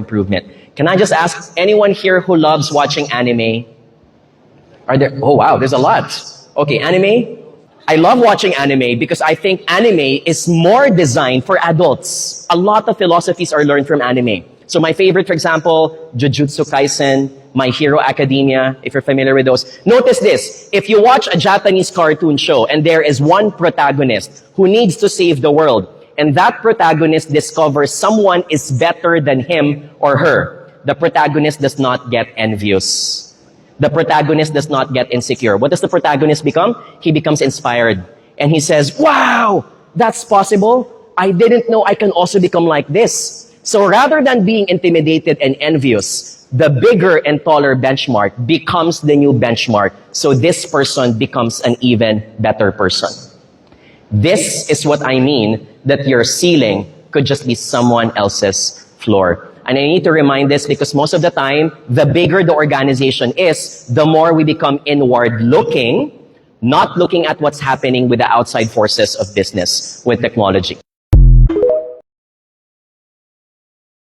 improvement. Can I just ask anyone here who loves watching anime? Are there? Oh wow, there's a lot. Okay, anime? I love watching anime because I think anime is more designed for adults. A lot of philosophies are learned from anime. So my favorite, for example, Jujutsu Kaisen, My Hero Academia, if you're familiar with those. Notice this, if you watch a Japanese cartoon show and there is one protagonist who needs to save the world, and that protagonist discovers someone is better than him or her, the protagonist does not get envious. The protagonist does not get insecure. What does the protagonist become? He becomes inspired. And he says, wow, that's possible. I didn't know I can also become like this. So rather than being intimidated and envious, the bigger and taller benchmark becomes the new benchmark. So this person becomes an even better person. This is what I mean that your ceiling could just be someone else's floor. And I need to remind this because most of the time, the bigger the organization is, the more we become inward looking, not looking at what's happening with the outside forces of business, with technology.